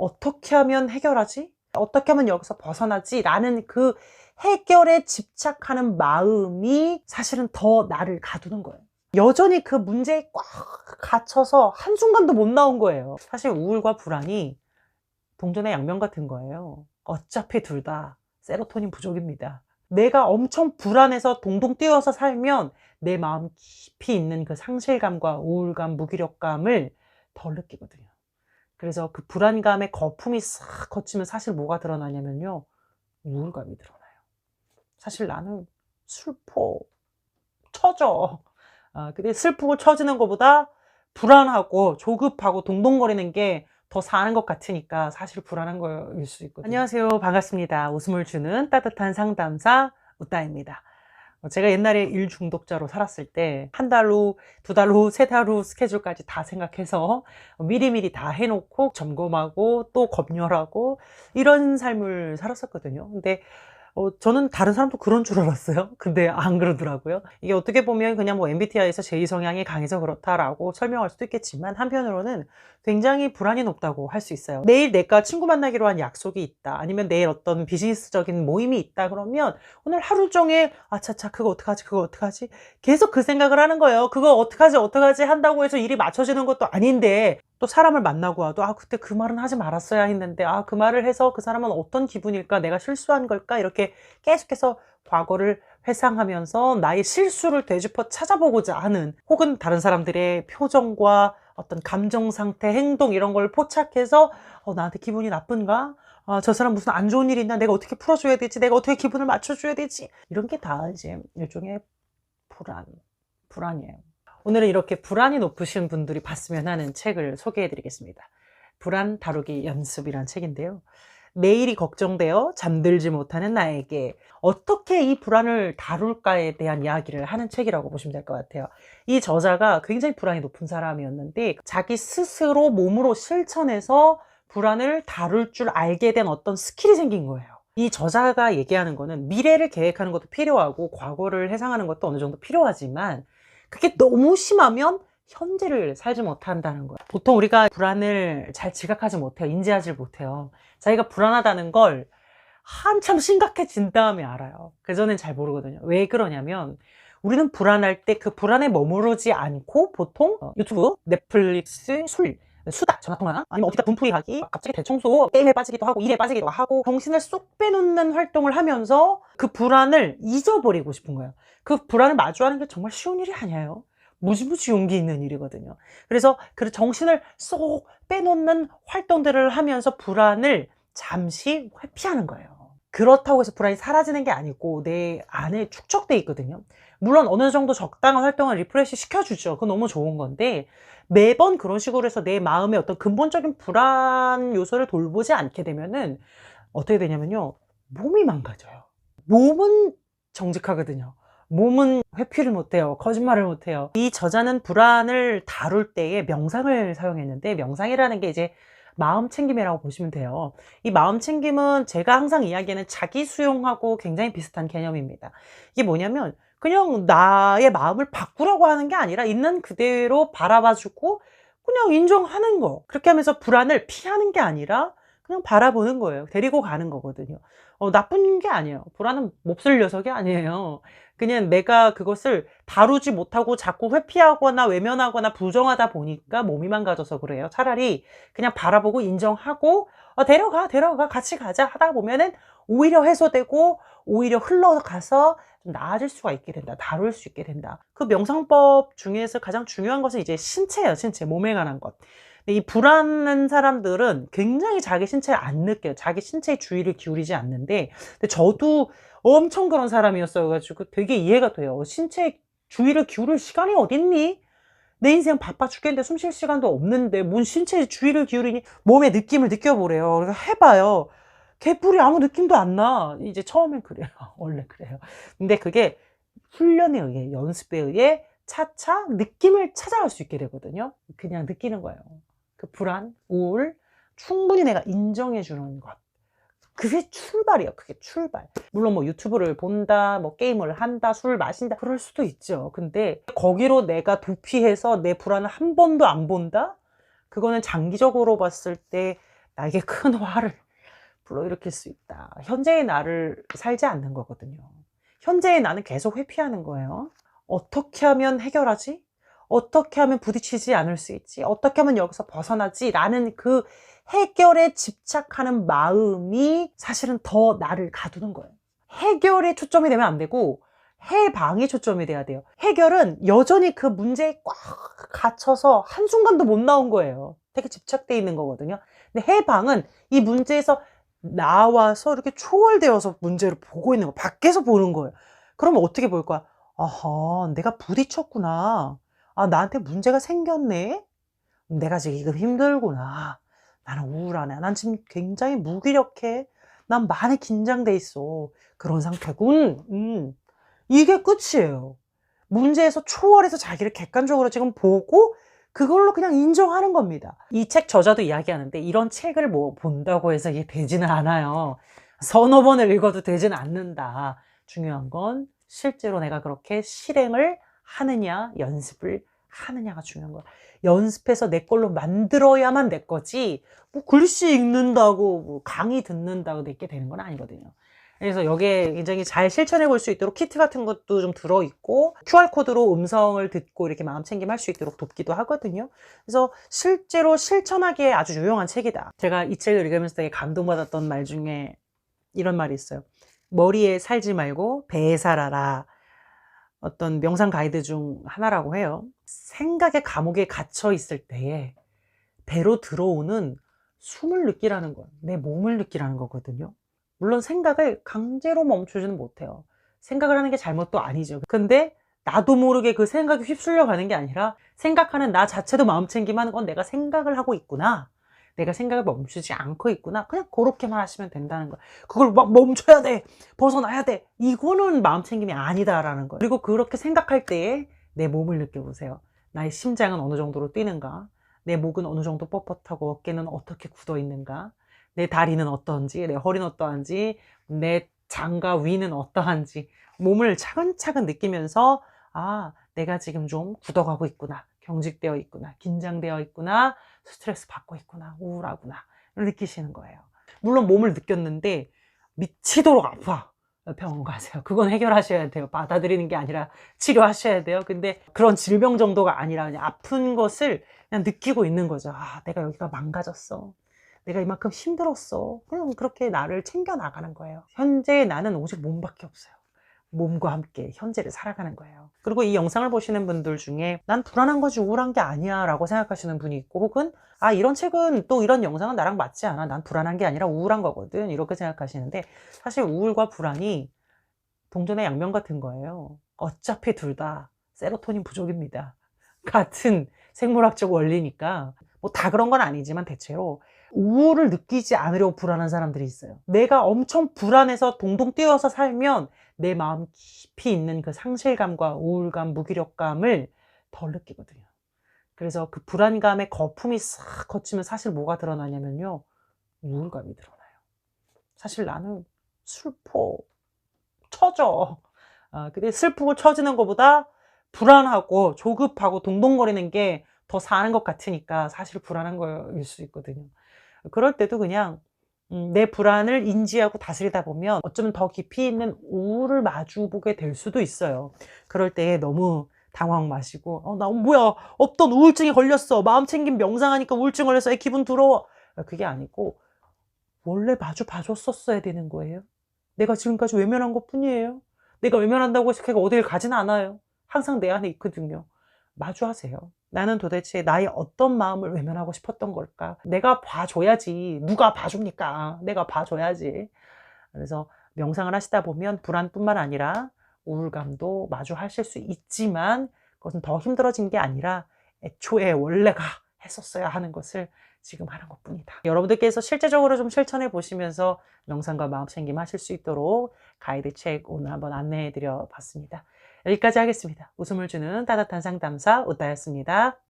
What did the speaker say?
어떻게 하면 해결하지? 어떻게 하면 여기서 벗어나지? 라는 그 해결에 집착하는 마음이 사실은 더 나를 가두는 거예요. 여전히 그 문제에 꽉 갇혀서 한순간도 못 나온 거예요. 사실 우울과 불안이 동전의 양면 같은 거예요. 어차피 둘 다 세로토닌 부족입니다. 내가 엄청 불안해서 동동 뛰어서 살면 내 마음 깊이 있는 그 상실감과 우울감, 무기력감을 덜 느끼거든요. 그래서 그 불안감의 거품이 싹 거치면 사실 뭐가 드러나냐면요, 우울감이 드러나요. 사실 나는 슬퍼, 처져. 근데 슬프고 처지는 것보다 불안하고 조급하고 동동거리는 게 더 사는 것 같으니까 사실 불안한 거일 수 있거든요. 안녕하세요. 반갑습니다. 웃음을 주는 따뜻한 상담사 웃다입니다. 제가 옛날에 일 중독자로 살았을 때 한 달 후, 두 달 후, 세 달 후 스케줄까지 다 생각해서 미리미리 다 해놓고 점검하고 또 검열하고 이런 삶을 살았었거든요. 근데 저는 다른 사람도 그런 줄 알았어요. 근데 안 그러더라고요. 이게 어떻게 보면 그냥 뭐 MBTI에서 제2성향이 강해서 그렇다라고 설명할 수도 있겠지만, 한편으로는 굉장히 불안이 높다고 할 수 있어요. 내일 내가 친구 만나기로 한 약속이 있다, 아니면 내일 어떤 비즈니스적인 모임이 있다 그러면 오늘 하루 종일 아차차 그거 어떡하지 그거 어떡하지 계속 그 생각을 하는 거예요. 그거 어떡하지 어떡하지 한다고 해서 일이 맞춰지는 것도 아닌데, 또 사람을 만나고 와도 그때 그 말은 하지 말았어야 했는데 그 말을 해서 그 사람은 어떤 기분일까, 내가 실수한 걸까, 이렇게 계속해서 과거를 회상하면서 나의 실수를 되짚어 찾아보고자 하는, 혹은 다른 사람들의 표정과 어떤 감정 상태, 행동 이런 걸 포착해서 나한테 기분이 나쁜가? 저 사람 무슨 안 좋은 일이 있나? 내가 어떻게 풀어줘야 되지? 내가 어떻게 기분을 맞춰줘야 되지? 이런 게 다 이제 일종의 불안이에요. 오늘은 이렇게 불안이 높으신 분들이 봤으면 하는 책을 소개해 드리겠습니다. 불안 다루기 연습이란 책인데요. 내일이 걱정되어 잠들지 못하는 나에게 어떻게 이 불안을 다룰까에 대한 이야기를 하는 책이라고 보시면 될 것 같아요. 이 저자가 굉장히 불안이 높은 사람이었는데 자기 스스로 몸으로 실천해서 불안을 다룰 줄 알게 된 어떤 스킬이 생긴 거예요. 이 저자가 얘기하는 거는 미래를 계획하는 것도 필요하고 과거를 회상하는 것도 어느 정도 필요하지만, 그게 너무 심하면 현재를 살지 못한다는 거예요. 보통 우리가 불안을 잘 지각하지 못해요. 인지하지 못해요. 자기가 불안하다는 걸 한참 심각해진 다음에 알아요. 그전엔 잘 모르거든요. 왜 그러냐면 우리는 불안할 때 그 불안에 머무르지 않고 보통 유튜브, 넷플릭스, 수다, 전화통화, 아니면 어디다 분풀이 하기, 갑자기 대청소, 게임에 빠지기도 하고 일에 빠지기도 하고 정신을 쏙 빼놓는 활동을 하면서 그 불안을 잊어버리고 싶은 거예요. 그 불안을 마주하는 게 정말 쉬운 일이 아니에요. 무지무지 용기 있는 일이거든요. 그래서 그 정신을 쏙 빼놓는 활동들을 하면서 불안을 잠시 회피하는 거예요. 그렇다고 해서 불안이 사라지는 게 아니고 내 안에 축적돼 있거든요. 물론 어느 정도 적당한 활동을 리프레시 시켜주죠. 그건 너무 좋은 건데, 매번 그런 식으로 해서 내 마음의 어떤 근본적인 불안 요소를 돌보지 않게 되면은 어떻게 되냐면요, 몸이 망가져요. 몸은 정직하거든요. 몸은 회피를 못해요. 거짓말을 못해요. 이 저자는 불안을 다룰 때에 명상을 사용했는데, 명상이라는 게 이제 마음 챙김이라고 보시면 돼요. 이 마음 챙김은 제가 항상 이야기하는 자기 수용하고 굉장히 비슷한 개념입니다. 이게 뭐냐면 그냥 나의 마음을 바꾸라고 하는 게 아니라 있는 그대로 바라봐주고 그냥 인정하는 거. 그렇게 하면서 불안을 피하는 게 아니라 그냥 바라보는 거예요. 데리고 가는 거거든요. 나쁜 게 아니에요. 불안은 몹쓸 녀석이 아니에요. 그냥 내가 그것을 다루지 못하고 자꾸 회피하거나 외면하거나 부정하다 보니까 몸이 망가져서 그래요. 차라리 그냥 바라보고 인정하고 데려가 같이 가자 하다 보면은 오히려 해소되고 오히려 흘러가서 좀 나아질 수가 있게 된다. 다룰 수 있게 된다. 그 명상법 중에서 가장 중요한 것은 이제 신체예요. 신체, 몸에 관한 것. 근데 이 불안한 사람들은 굉장히 자기 신체를 안 느껴요. 자기 신체에 주의를 기울이지 않는데, 근데 저도 엄청 그런 사람이었어가지고 되게 이해가 돼요. 신체에 주의를 기울일 시간이 어딨니? 내 인생 바빠 죽겠는데 숨 쉴 시간도 없는데 뭔 신체에 주의를 기울이니? 몸의 느낌을 느껴보래요. 그래서 해봐요. 개뿔이 아무 느낌도 안 나. 이제 처음엔 그래요. 원래 그래요. 근데 그게 훈련에 의해, 연습에 의해 차차 느낌을 찾아갈 수 있게 되거든요. 그냥 느끼는 거예요. 그 불안, 우울, 충분히 내가 인정해 주는 것. 그게 출발이에요. 그게 출발. 물론 뭐 유튜브를 본다, 뭐 게임을 한다, 술을 마신다, 그럴 수도 있죠. 근데 거기로 내가 도피해서 내 불안을 한 번도 안 본다? 그거는 장기적으로 봤을 때 나에게 큰 화를 불러일으킬 수 있다. 현재의 나를 살지 않는 거거든요. 현재의 나는 계속 회피하는 거예요. 어떻게 하면 해결하지? 어떻게 하면 부딪히지 않을 수 있지? 어떻게 하면 여기서 벗어나지? 라는 그 해결에 집착하는 마음이 사실은 더 나를 가두는 거예요. 해결에 초점이 되면 안 되고 해방에 초점이 돼야 돼요. 해결은 여전히 그 문제에 꽉 갇혀서 한순간도 못 나온 거예요. 되게 집착돼 있는 거거든요. 근데 해방은 이 문제에서 나와서 이렇게 초월되어서 문제를 보고 있는 거, 밖에서 보는 거예요. 그러면 어떻게 볼 거야? 아하, 내가 부딪혔구나. 아, 나한테 문제가 생겼네? 내가 지금 힘들구나. 나는 우울하네. 난 지금 굉장히 무기력해. 난 많이 긴장돼 있어. 그런 상태군. 이게 끝이에요. 문제에서 초월해서 자기를 객관적으로 지금 보고 그걸로 그냥 인정하는 겁니다. 이 책 저자도 이야기하는데 이런 책을 뭐 본다고 해서 이게 되지는 않아요. 서너 번을 읽어도 되지는 않는다. 중요한 건 실제로 내가 그렇게 실행을 하느냐, 연습을 하느냐가 중요한 거야. 연습해서 내 걸로 만들어야만 내 거지, 뭐 글씨 읽는다고, 뭐 강의 듣는다고 내게 되는 건 아니거든요. 그래서 여기에 굉장히 잘 실천해 볼 수 있도록 키트 같은 것도 좀 들어있고, QR코드로 음성을 듣고 이렇게 마음 챙김 할 수 있도록 돕기도 하거든요. 그래서 실제로 실천하기에 아주 유용한 책이다. 제가 이 책을 읽으면서 되게 감동받았던 말 중에 이런 말이 있어요. 머리에 살지 말고 배에 살아라. 어떤 명상 가이드 중 하나라고 해요. 생각의 감옥에 갇혀 있을 때에 배로 들어오는 숨을 느끼라는 거예요. 내 몸을 느끼라는 거거든요. 물론 생각을 강제로 멈추지는 못해요. 생각을 하는 게 잘못도 아니죠. 근데 나도 모르게 그 생각이 휩쓸려 가는 게 아니라 생각하는 나 자체도 마음 챙김하는 건 내가 생각을 하고 있구나. 내가 생각을 멈추지 않고 있구나. 그냥 그렇게만 하시면 된다는 거야. 그걸 막 멈춰야 돼. 벗어나야 돼. 이거는 마음 챙김이 아니다라는 거예요. 그리고 그렇게 생각할 때에 내 몸을 느껴보세요. 나의 심장은 어느 정도로 뛰는가? 내 목은 어느 정도 뻣뻣하고 어깨는 어떻게 굳어 있는가? 내 다리는 어떤지, 내 허리는 어떠한지, 내 장과 위는 어떠한지 몸을 차근차근 느끼면서 아, 내가 지금 좀 굳어가고 있구나. 경직되어 있구나. 긴장되어 있구나. 스트레스 받고 있구나. 우울하구나. 느끼시는 거예요. 물론 몸을 느꼈는데 미치도록 아파. 병원 가세요. 그건 해결하셔야 돼요. 받아들이는 게 아니라 치료하셔야 돼요. 근데 그런 질병 정도가 아니라 그냥 아픈 것을 그냥 느끼고 있는 거죠. 아, 내가 여기가 망가졌어. 내가 이만큼 힘들었어. 그냥 그렇게 나를 챙겨 나가는 거예요. 현재 나는 오직 몸밖에 없어요. 몸과 함께 현재를 살아가는 거예요. 그리고 이 영상을 보시는 분들 중에 난 불안한 거지 우울한 게 아니야 라고 생각하시는 분이 있고, 혹은 아, 이런 책은 또 이런 영상은 나랑 맞지 않아. 난 불안한 게 아니라 우울한 거거든. 이렇게 생각하시는데 사실 우울과 불안이 동전의 양면 같은 거예요. 어차피 둘 다 세로토닌 부족입니다. 같은 생물학적 원리니까 뭐 다 그런 건 아니지만 대체로 우울을 느끼지 않으려고 불안한 사람들이 있어요. 내가 엄청 불안해서 동동 뛰어서 살면 내 마음 깊이 있는 그 상실감과 우울감, 무기력감을 덜 느끼거든요. 그래서 그 불안감의 거품이 싹 거치면 사실 뭐가 드러나냐면요, 우울감이 드러나요. 사실 나는 슬퍼, 처져. 근데 슬프고 처지는 것보다 불안하고 조급하고 동동거리는 게 더 사는 것 같으니까 사실 불안한 거일 수 있거든요. 그럴 때도 그냥 내 불안을 인지하고 다스리다 보면 어쩌면 더 깊이 있는 우울을 마주보게 될 수도 있어요. 그럴 때 너무 당황 마시고 나 뭐야, 없던 우울증이 걸렸어. 마음 챙김 명상하니까 우울증 걸렸어. 기분 더러워. 그게 아니고 원래 마주 봐줬었어야 되는 거예요. 내가 지금까지 외면한 것 뿐이에요. 내가 외면한다고 해서 걔가 어딜 가진 않아요. 항상 내 안에 있거든요. 마주하세요. 나는 도대체 나의 어떤 마음을 외면하고 싶었던 걸까? 내가 봐줘야지. 누가 봐줍니까? 내가 봐줘야지. 그래서 명상을 하시다 보면 불안뿐만 아니라 우울감도 마주하실 수 있지만 그것은 더 힘들어진 게 아니라 애초에 원래가 했었어야 하는 것을 지금 하는 것뿐이다. 여러분들께서 실제적으로 좀 실천해 보시면서 명상과 마음챙김 하실 수 있도록 가이드 책 오늘 한번 안내해 드려 봤습니다. 여기까지 하겠습니다. 웃음을 주는 따뜻한 상담사 웃다였습니다.